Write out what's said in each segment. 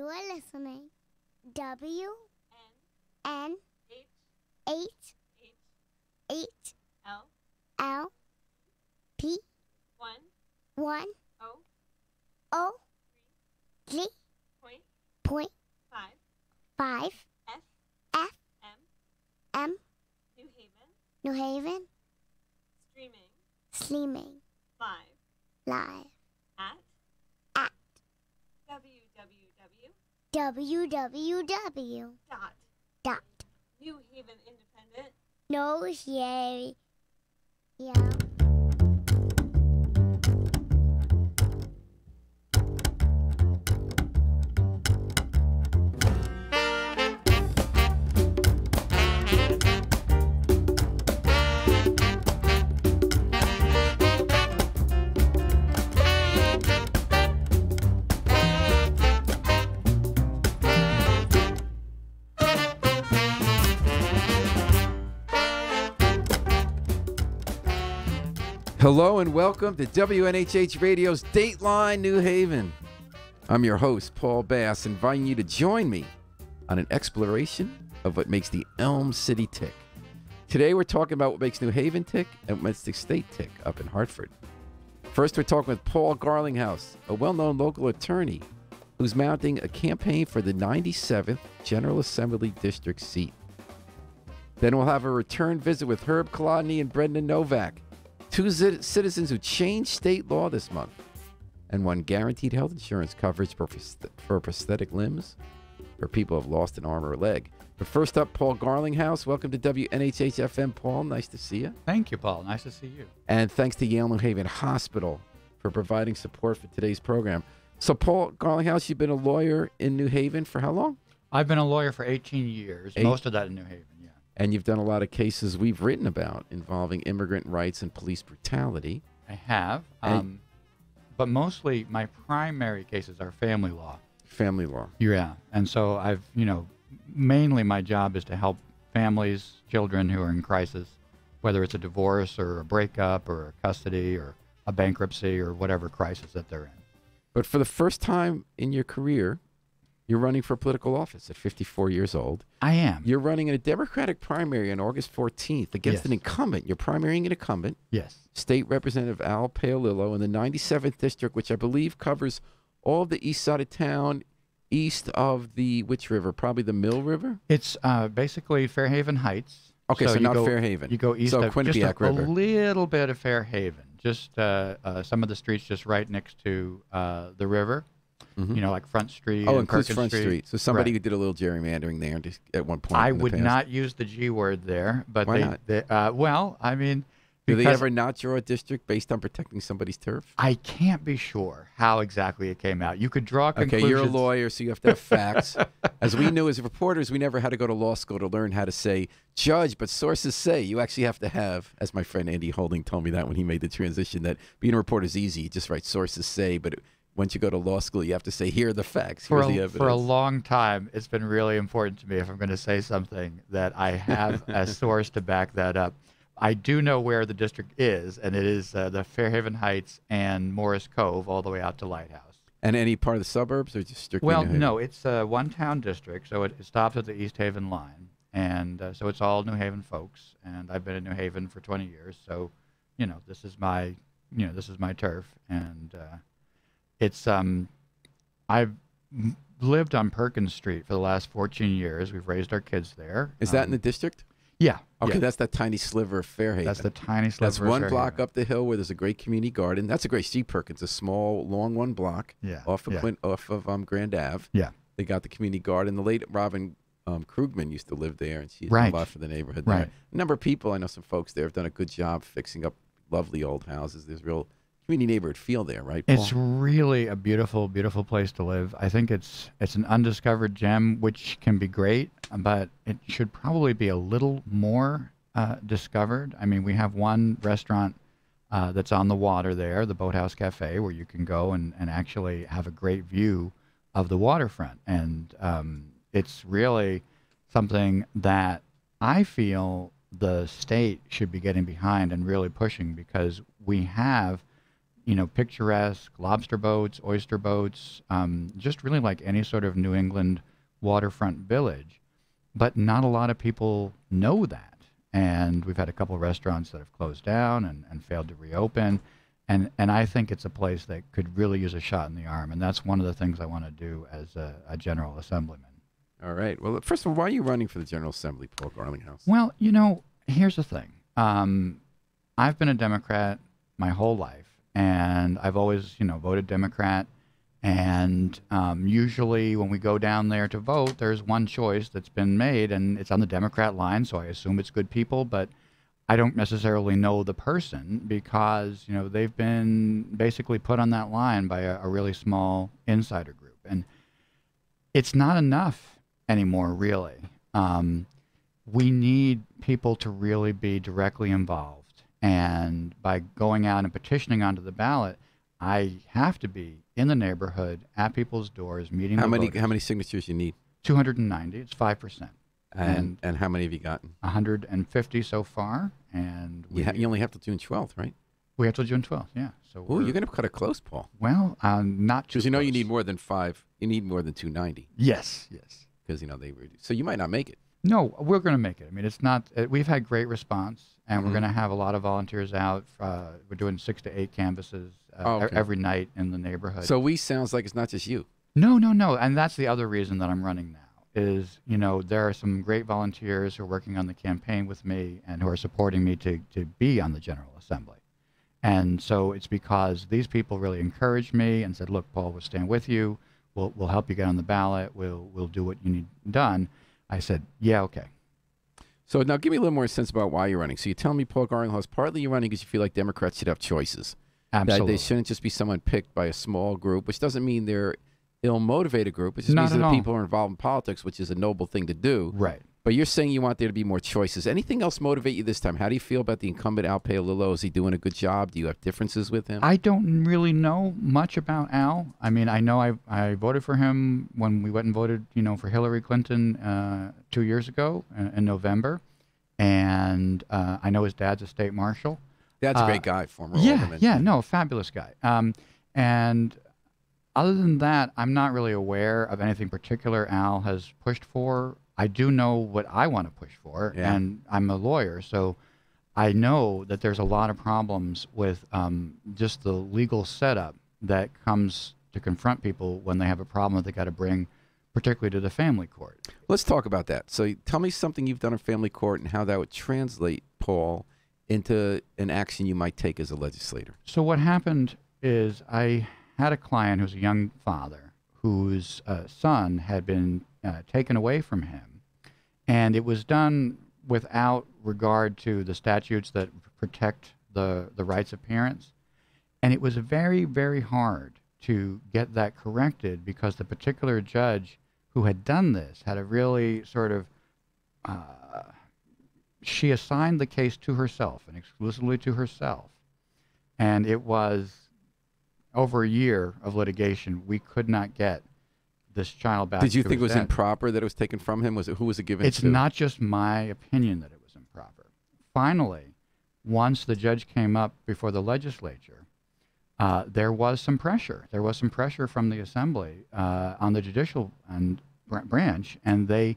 You are listening. W N H 8 H 8 L L P 1 1 O O 3 point point 5 5 F F M M New Haven New Haven streaming live at at www. dot New Haven Independent. no yay yeah. Hello and welcome to WNHH Radio's Dateline New Haven. I'm your host, Paul Bass, inviting you to join me on an exploration of what makes the Elm City tick. Today we're talking about what makes New Haven tick and what makes the state tick up in Hartford. First, we're talking with Paul Garlinghouse, a well-known local attorney who's mounting a campaign for the 97th General Assembly District seat. Then we'll have a return visit with Herb Kolodny and Brendan Novak, two citizens who changed state law this month and won guaranteed health insurance coverage for prosthetic limbs for people who have lost an arm or a leg. But first up, Paul Garlinghouse. Welcome to WNHH FM, Paul. Nice to see you. Thank you, Paul. Nice to see you. And thanks to Yale New Haven Hospital for providing support for today's program. So, Paul Garlinghouse, you've been a lawyer in New Haven for how long? I've been a lawyer for 18 years, most of that in New Haven, yeah. And you've done a lot of cases we've written about involving immigrant rights and police brutality. I have, but mostly my primary cases are family law. Family law. Yeah, and so I've, mainly my job is to help families, children who are in crisis, whether it's a divorce or a breakup or a custody or a bankruptcy or whatever crisis that they're in. But for the first time in your career, you're running for political office at 54 years old. I am. You're running in a Democratic primary on August 14th against an incumbent. You're primarying an incumbent. Yes. State Representative Al Paolillo in the 97th District, which I believe covers all of the east side of town, east of the, which river? Probably the Mill River? It's basically Fairhaven Heights. Okay, so not Fairhaven. You go east so of Quinnipiac River. A little bit of Fairhaven. Just some of the streets just right next to the river. Mm-hmm. Like Front Street. Oh, includes Front Street. Street. So somebody who did a little gerrymandering there just at one point. I would not use the G word there, but why not? Well, I mean, do they ever not draw a district based on protecting somebody's turf? I can't be sure how exactly it came out. You could draw conclusions. Okay, you're a lawyer, so you have to have facts. As we knew as reporters, we never had to go to law school to learn how to say, judge, but sources say. You actually have to have, as my friend Andy Holding told me that when he made the transition, that being a reporter is easy. You just write sources say, but once you go to law school, you have to say, here are the facts, here's the evidence. For a long time, it's been really important to me, if I'm going to say something, that I have a source to back that up. I do know where the district is, and it is the Fairhaven Heights and Morris Cove all the way out to Lighthouse. And any part of the suburbs, or just strictly Well, New Haven? no, it's one town district, so it stops at the East Haven line, and so it's all New Haven folks. And I've been in New Haven for 20 years, so this is my turf, and it's I've lived on Perkins Street for the last 14 years. We've raised our kids there. Is that in the district? Yeah. Okay, yeah. That's that tiny sliver of Fairhaven. That's the tiny sliver. That's of one Fairhaven. block up the hill where there's a great community garden. That's a great street, Perkins, a small, long one block off of Grand Ave. Yeah. They got the community garden. The late Robin Krugman used to live there, and she did a lot for the neighborhood there. Right. A number of people, I know some folks there, have done a good job fixing up lovely old houses. There's real community neighborhood feel there, right, Paul? It's really a beautiful, beautiful place to live. I think it's an undiscovered gem, which can be great, but it should probably be a little more discovered. I mean, we have one restaurant that's on the water there, the Boathouse Cafe, where you can go and actually have a great view of the waterfront. And it's really something that I feel the state should be getting behind and really pushing, because we have picturesque lobster boats, oyster boats, just really like any sort of New England waterfront village. But not a lot of people know that. And we've had a couple of restaurants that have closed down and failed to reopen. And I think it's a place that could really use a shot in the arm. And that's one of the things I want to do as a General Assemblyman. All right. Well, first of all, why are you running for the General Assembly, Paul Garlinghouse? Well, here's the thing. I've been a Democrat my whole life, and I've always, voted Democrat. And usually when we go down there to vote, there's one choice that's been made, and it's on the Democrat line, so I assume it's good people, but I don't necessarily know the person because, they've been basically put on that line by a really small insider group. And it's not enough anymore, really. We need people to really be directly involved. And by going out and petitioning onto the ballot, I have to be in the neighborhood, at people's doors, meeting the voters. How many signatures you need? 290. It's 5%. And how many have you gotten? 150 so far. And you only have till June 12th, right? We have till June 12th, yeah. So you're going to cut it close, Paul. Well, not too Because you need more than 5. You need more than 290. Yes. Because, so you might not make it. No, we're going to make it. I mean, it's not, we've had great response, and we're going to have a lot of volunteers out. We're doing 6 to 8 canvases every night in the neighborhood. So sounds like it's not just you. No. And that's the other reason that I'm running now is, there are some great volunteers who are working on the campaign with me and who are supporting me to be on the General Assembly. And so it's because these people really encouraged me and said, look, Paul, we'll stand with you. We'll help you get on the ballot. We'll do what you need done. I said, yeah, okay. So now give me a little more sense about why you're running. So you tell me, Paul Garlinghouse, partly you're running because you feel like Democrats should have choices. Absolutely. That they shouldn't just be someone picked by a small group, which doesn't mean they're ill-motivated group. It just means that the people are involved in politics, which is a noble thing to do. Right. But you're saying you want there to be more choices. Anything else motivate you this time? How do you feel about the incumbent Al Paolillo? Is he doing a good job? Do you have differences with him? I don't really know much about Al. I mean, I know I voted for him when we went and voted, for Hillary Clinton 2 years ago in November. And I know his dad's a state marshal. Dad's a great guy, former alderman. Yeah, no, fabulous guy. And other than that, I'm not really aware of anything particular Al has pushed for. I do know what I want to push for, and I'm a lawyer, so I know that there's a lot of problems with just the legal setup that comes to confront people when they have a problem that they got to bring, particularly to the family court. Let's talk about that. So tell me something you've done in family court and how that would translate, Paul, into an action you might take as a legislator. So what happened is I had a client who's a young father whose son had been taken away from him. And it was done without regard to the statutes that protect the rights of parents. And it was very, very hard to get that corrected because the particular judge who had done this had a really sort of, she assigned the case to herself and exclusively to herself. And it was over a year of litigation. We could not get this child back. Did you think it was improper that it was taken from him? Who was it given to? It's not just my opinion that it was improper. Finally, once the judge came up before the legislature, there was some pressure. There was some pressure from the assembly on the judicial branch, and they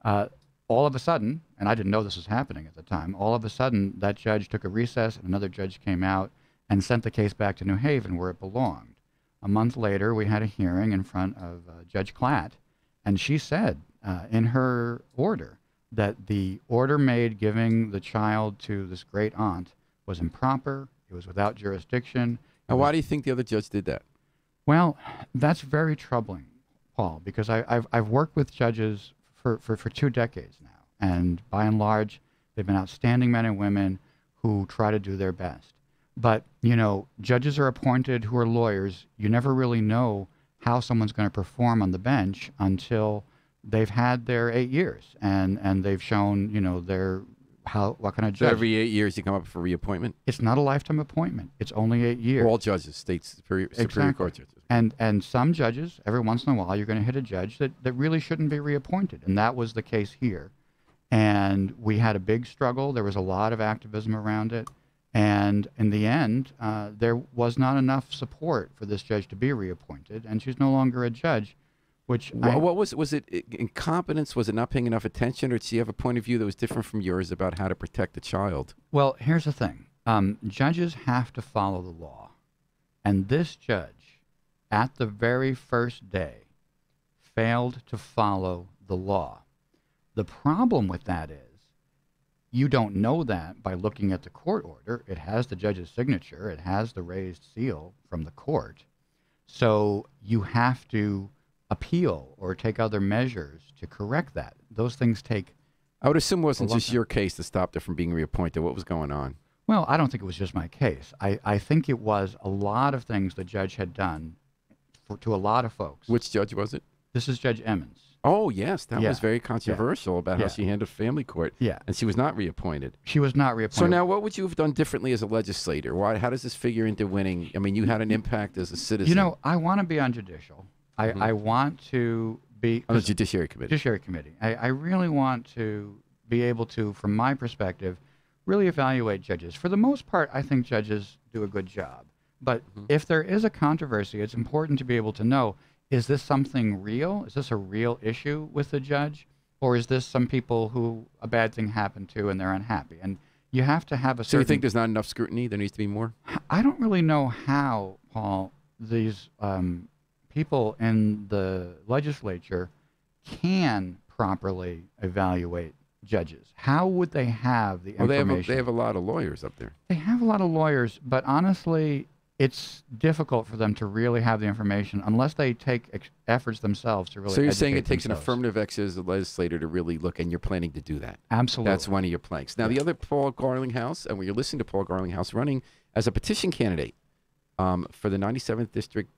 all of a sudden, and I didn't know this was happening at the time, all of a sudden that judge took a recess and another judge came out and sent the case back to New Haven where it belonged. A month later, we had a hearing in front of Judge Klatt, and she said in her order that the order made giving the child to this great aunt was improper, it was without jurisdiction. Now, why do you think the other judge did that? Well, that's very troubling, Paul, because I've worked with judges for 2 decades now, and by and large, they've been outstanding men and women who try to do their best. But, judges are appointed who are lawyers. You never really know how someone's going to perform on the bench until they've had their 8 years and they've shown, what kind of judge. So every 8 years you come up for reappointment? It's not a lifetime appointment. It's only 8 years. All judges, state Superior Court judges. And some judges, every once in a while, you're going to hit a judge that really shouldn't be reappointed. And that was the case here. And we had a big struggle. There was a lot of activism around it. And in the end, there was not enough support for this judge to be reappointed, and she's no longer a judge, which What was it incompetence? Was it not paying enough attention, or did she have a point of view that was different from yours about how to protect the child? Well, here's the thing. Judges have to follow the law. And this judge, at the very first day, failed to follow the law. The problem with that is you don't know that by looking at the court order. It has the judge's signature. It has the raised seal from the court. So you have to appeal or take other measures to correct that. Those things take I would assume it wasn't a long just time. your case that stopped her from being reappointed. What was going on? Well, I don't think it was just my case. I think it was a lot of things the judge had done to a lot of folks. Which judge was it? This is Judge Emmons. Oh, yes. That Yeah. was very controversial about how Yeah. she handled family court. Yeah. And she was not reappointed. She was not reappointed. So now what would you have done differently as a legislator? How does this figure into winning? I mean, you had an impact as a citizen. You know, I want to be on judicial. I want to be on the Judiciary Committee. Judiciary Committee. I really want to be able to, from my perspective, really evaluate judges. For the most part, I think judges do a good job. But if there is a controversy, it's important to be able to know, is this something real? Is this a real issue with the judge? Or is this some people who a bad thing happened to and they're unhappy? And you have to have a So certain... you think there's not enough scrutiny? There needs to be more? I don't really know how, Paul, these people in the legislature can properly evaluate judges. How would they have the Well, information? they have a lot of lawyers up there. They have a lot of lawyers, but honestly, it's difficult for them to really have the information unless they take efforts themselves to really So you're saying it educate takes an themselves. affirmative action as a legislator to really look, and you're planning to do that. Absolutely. That's one of your planks. Now, the other, Paul Garlinghouse, and when you're listening to Paul Garlinghouse running as a petition candidate for the 97th District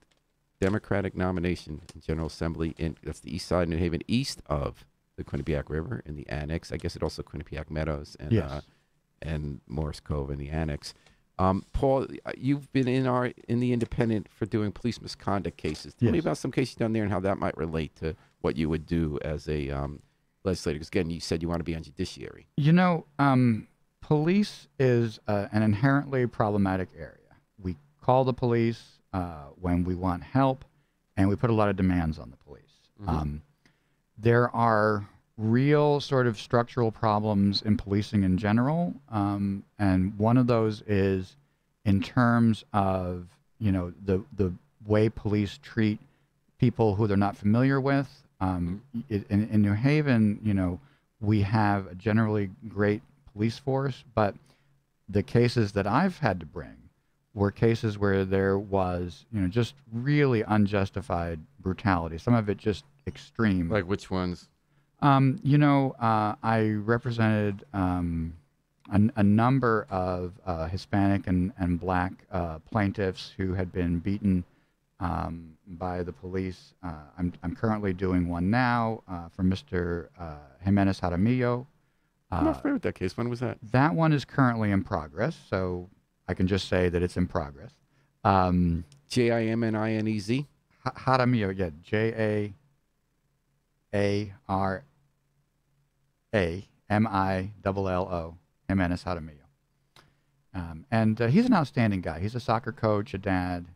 Democratic nomination in General Assembly, that's the east side of New Haven, east of the Quinnipiac River in the annex. I guess it also Quinnipiac Meadows and Morris Cove in the annex. Paul, you've been in the Independent for doing police misconduct cases. Tell me about some cases done there and how that might relate to what you would do as a legislator. Because again, you said you want to be on judiciary. You know, police is an inherently problematic area. We call the police when we want help, and we put a lot of demands on the police. There are real sort of structural problems in policing in general, and one of those is in terms of, you know, the way police treat people who they're not familiar with. In New Haven, you know, we have a generally great police force, but the cases that I've had to bring were cases where there was, you know, just really unjustified brutality. Some of it just extreme. Like which ones? You know, I represented a number of Hispanic and black plaintiffs who had been beaten by the police. I'm currently doing one now for Mr. Jimenez Jaramillo. I'm not familiar with that case. When was that? That one is currently in progress, so I can just say that it's in progress. Jiminez? Jaramillo, yeah, Jaramillo, Jimenez Jaramillo. And he's an outstanding guy. He's a soccer coach, a dad.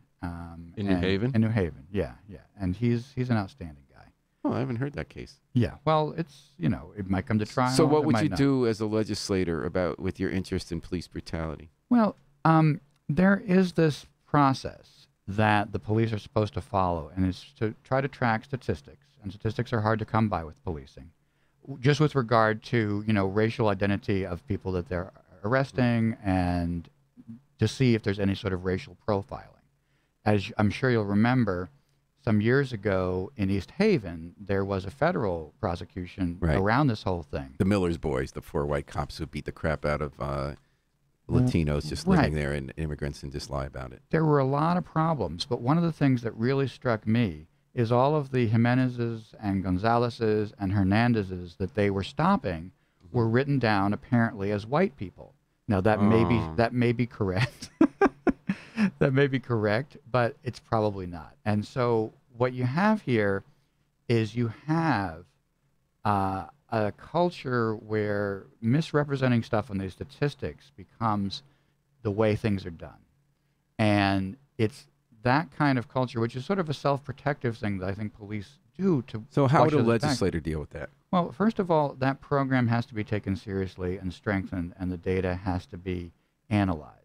In New Haven? In New Haven, yeah. And he's an outstanding guy. Oh, I haven't heard that case. Yeah, well, it's, you know, it might come to trial. So what it would might you not. do as a legislator with your interest in police brutality? Well, there is this process that the police are supposed to follow, and it's to try to track statistics. And statistics are hard to come by with policing. Just with regard to, you know, racial identity of people that they're arresting and to see if there's any sort of racial profiling. As I'm sure you'll remember, some years ago in East Haven, there was a federal prosecution around this whole thing. The Miller's boys, the 4 white cops who beat the crap out of Latinos just living there, and immigrants, and just lie about it. There were a lot of problems, but one of the things that really struck me is all of the Jimenez's and Gonzalez's and Hernandez's that they were stopping were written down apparently as white people. Now that may be correct. That may be correct, but it's probably not. And so what you have here is you have a culture where misrepresenting stuff on these statistics becomes the way things are done. And it's that kind of culture, which is sort of a self-protective thing that I think police do to. So how would a watch others back. legislator deal with that? Well, first of all, that program has to be taken seriously and strengthened, and the data has to be analyzed.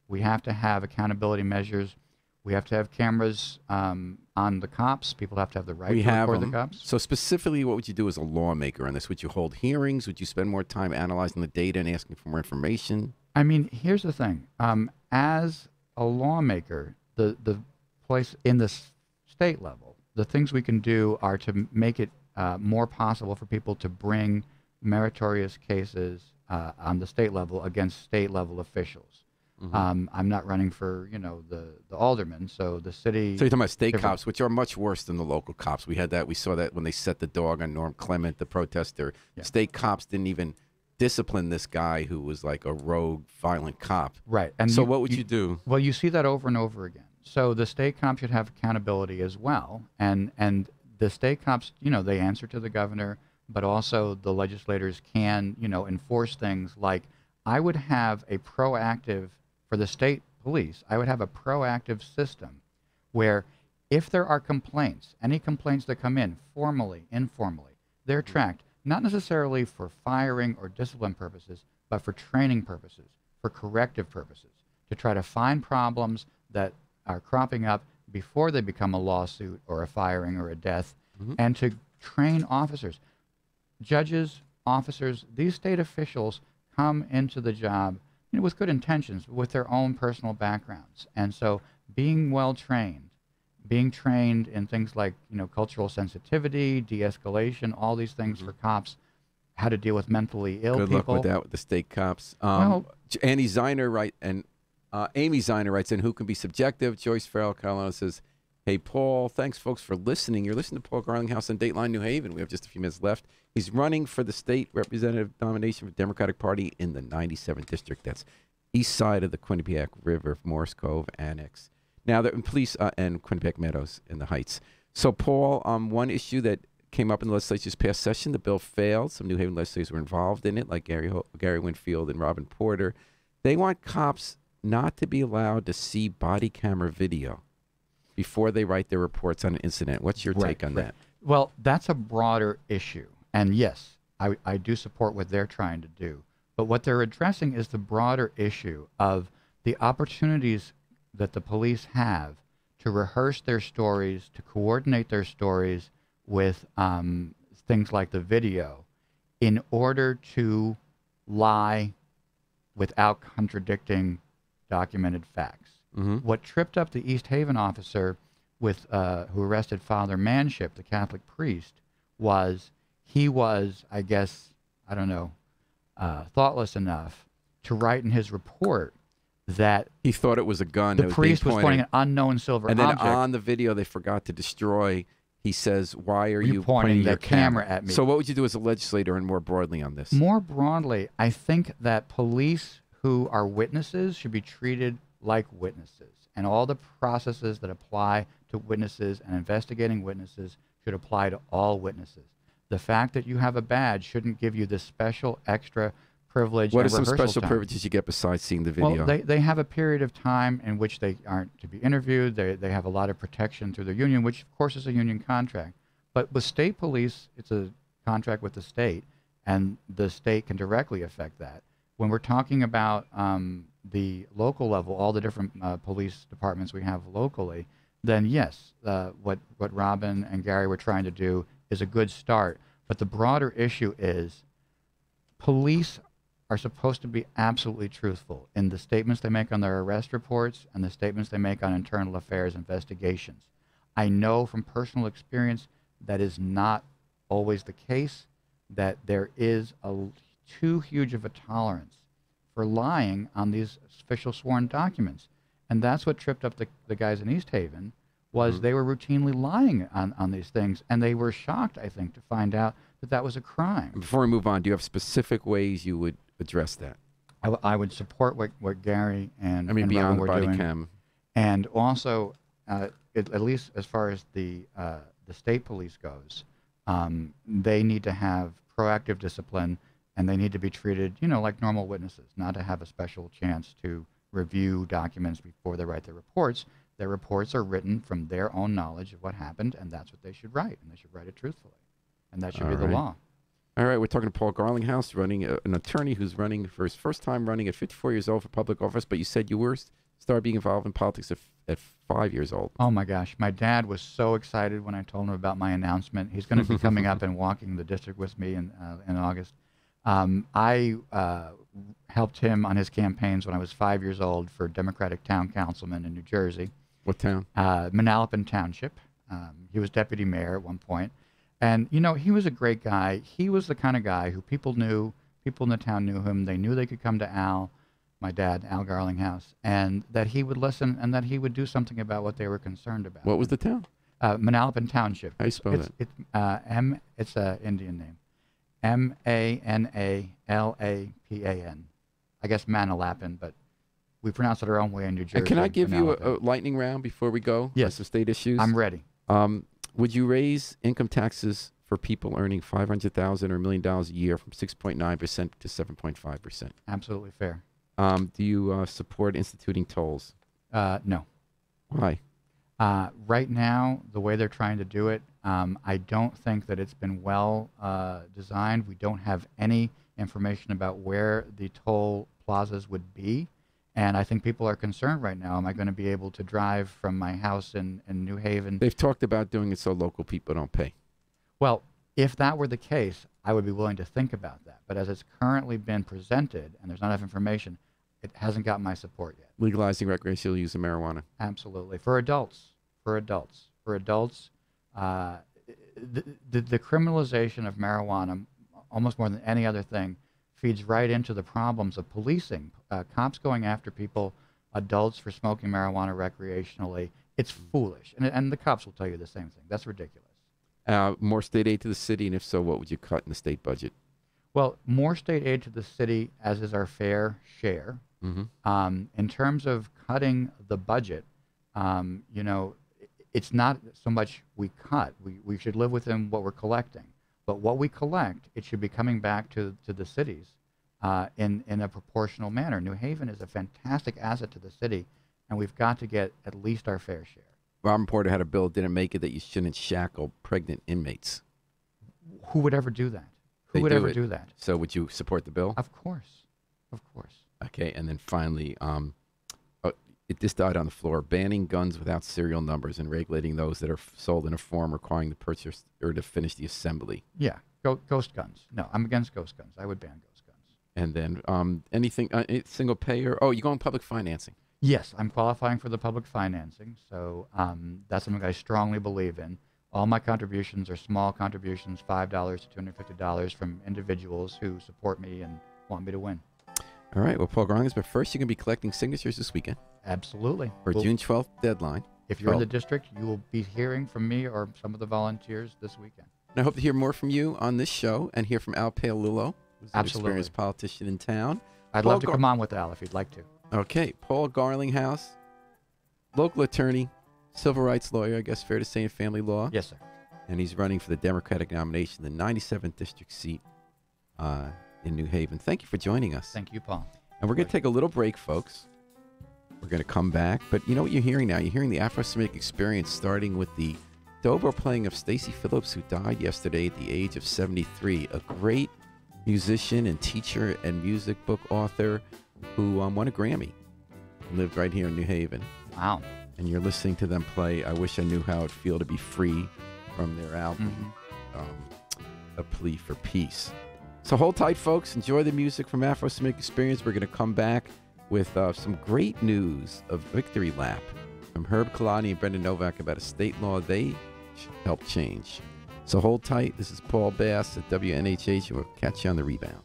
We have to have accountability measures. We have to have cameras on the cops. People have to have the right to record the cops. So specifically, what would you do as a lawmaker on this? Would you hold hearings? Would you spend more time analyzing the data and asking for more information? I mean, here's the thing. As a lawmaker, the place in the state level, the things we can do are to make it more possible for people to bring meritorious cases on the state level against state level officials. Mm-hmm. I'm not running for, the alderman, so the city. So you're talking about state cops, which are much worse than the local cops. We had that. We saw that when they set the dog on Norm Clement, the protester. Yeah. State cops didn't even discipline this guy who was like a rogue, violent cop. Right. And so what would you do? Well, you see that over and over again. So the state cops should have accountability as well. And the state cops, they answer to the governor, but also the legislators can, enforce things like I would have a proactive, for the state police, I would have a proactive system where if there are complaints, any complaints that come in, formally, informally, they're tracked, not necessarily for firing or discipline purposes, but for training purposes, for corrective purposes, to try to find problems that are cropping up before they become a lawsuit or a firing or a death, and to train officers. Judges, officers, these state officials come into the job with good intentions, with their own personal backgrounds. And so being well trained, being trained in things like, cultural sensitivity, de-escalation, all these things for cops, how to deal with mentally ill people. Good luck with that with the state cops. Amy Ziner writes in, who can be subjective? Joyce Farrell Carolina says, hey, Paul, thanks, folks, for listening. You're listening to Paul Garlinghouse on Dateline New Haven. We have just a few minutes left. He's running for the state representative nomination for the Democratic Party in the 97th District. That's east side of the Quinnipiac River, Morse Cove Annex. Now, the police and Quinnipiac Meadows in the Heights. So, Paul, one issue that came up in the legislature's past session, the bill failed. Some New Haven legislators were involved in it, like Gary Winfield and Robin Porter. They want cops not to be allowed to see body camera video before they write their reports on an incident. What's your take on that? Well, that's a broader issue. And yes, I do support what they're trying to do. But what they're addressing is the broader issue of the opportunities that the police have to rehearse their stories, to coordinate their stories with things like the video in order to lie without contradicting documented facts. What tripped up the East Haven officer with who arrested Father Manship, the Catholic priest, was he was, I guess, I don't know, thoughtless enough to write in his report that he thought it was a gun. The priest was pointing an unknown silver object. And then on the video they forgot to destroy. He says, why are you pointing your camera at me? So what would you do as a legislator and more broadly on this? More broadly, I think that police who are witnesses should be treated like witnesses. And all the processes that apply to witnesses and investigating witnesses should apply to all witnesses. The fact that you have a badge shouldn't give you this special extra privilege. What are some special privileges you get besides seeing the video? Well, they have a period of time in which they aren't to be interviewed. They have a lot of protection through their union, which of course is a union contract. But with state police, it's a contract with the state, and the state can directly affect that. When we're talking about the local level, all the different police departments we have locally, then yes, what Robin and Gary were trying to do is a good start. But the broader issue is police are supposed to be absolutely truthful in the statements they make on their arrest reports and the statements they make on internal affairs investigations. I know from personal experience that is not always the case, that there is too huge of a tolerance for lying on these official sworn documents. And that's what tripped up the guys in East Haven, was they were routinely lying on these things. And they were shocked, I think, to find out that that was a crime. Before we move on, do you have specific ways you would address that? I would support what Gary and beyond Robin the were body doing. cam. And also, at least as far as the state police goes, they need to have proactive discipline, and they need to be treated, like normal witnesses, not to have a special chance to review documents before they write their reports. Their reports are written from their own knowledge of what happened, and that's what they should write, and they should write it truthfully. And that should be the law. All right, we're talking to Paul Garlinghouse, an attorney who's running for his first time running at 54 years old for public office, but you said you were started being involved in politics at 5 years old. Oh, my gosh. My dad was so excited when I told him about my announcement. He's going to be coming up and walking the district with me in August. I helped him on his campaigns when I was 5 years old for Democratic town councilman in New Jersey. What town? Manalapan Township. He was deputy mayor at one point. And, you know, he was a great guy. He was the kind of guy who people knew, people in the town knew him. They knew they could come to Al, my dad, Al Garlinghouse, and that he would listen and that he would do something about what they were concerned about. What was the town? Manalapan Township. How do you spell that? It's an Indian name. Manalapan. I guess Manalapan, but we pronounce it our own way in New Jersey. And can I give you Manalapan. a lightning round before we go? Yes. Some state issues? I'm ready. Would you raise income taxes for people earning $500,000 or $1 million a year from 6.9% to 7.5%? Absolutely fair. Do you support instituting tolls? No. Why? Right now, the way they're trying to do it, I don't think that it's been well designed. We don't have any information about where the toll plazas would be. And I think people are concerned right now. Am I going to be able to drive from my house in New Haven? They've talked about doing it so local people don't pay. Well, if that were the case, I would be willing to think about that. But as it's currently been presented, and there's not enough information, it hasn't got my support yet. Legalizing recreational use of marijuana. Absolutely. For adults. The criminalization of marijuana, almost more than any other thing, feeds right into the problems of policing. Cops going after people, adults for smoking marijuana recreationally. It's foolish. And the cops will tell you the same thing. That's ridiculous. More state aid to the city, and if so, what would you cut in the state budget? Well, more state aid to the city, as is our fair share. Mm-hmm. In terms of cutting the budget, you know, it's not so much we cut. We should live within what we're collecting. But what we collect, it should be coming back to the cities in a proportional manner. New Haven is a fantastic asset to the city, and we've got to get at least our fair share. Robin Porter had a bill, didn't make it, that you shouldn't shackle pregnant inmates. Who would ever do that? Who They would do ever it. do that? So would you support the bill? Of course. Of course. Okay, and then finally, this died on the floor, banning guns without serial numbers and regulating those that are sold in a form requiring the purchase or to finish the assembly. Yeah, ghost guns. No, I'm against ghost guns. I would ban ghost guns. And then anything, single payer. Oh, you're going public financing. Yes, I'm qualifying for the public financing, so that's something I strongly believe in. All my contributions are small contributions, $5 to $250 from individuals who support me and want me to win. All right, well, Paul Garlinghouse, but first you're going to be collecting signatures this weekend Absolutely. for June 12th deadline. If you're in the district, you will be hearing from me or some of the volunteers this weekend. And I hope to hear more from you on this show and hear from Al Paolillo, who's an Absolutely. experienced politician in town. I'd love to come on with Al if you'd like to. Okay, Paul Garlinghouse, local attorney, civil rights lawyer, I guess fair to say, in family law. Yes, sir. And he's running for the Democratic nomination, the 97th district seat in New Haven. Thank you for joining us. Thank you, Paul. And we're going to take a little break, folks. We're going to come back. But you know what you're hearing now? You're hearing the Afro-Semitic experience, starting with the dobro playing of Stacey Phillips, who died yesterday at the age of 73. A great musician and teacher and music book author who won a Grammy. Lived right here in New Haven. Wow. And you're listening to them play I Wish I Knew How It'd Feel to Be Free from their album, A Plea for Peace. So hold tight, folks. Enjoy the music from Afro-Semitic Experience. We're going to come back with some great news of Victory Lap from Herb Kalani and Brendan Novak about a state law they helped change. So hold tight. This is Paul Bass at WNHH, and we'll catch you on the rebound.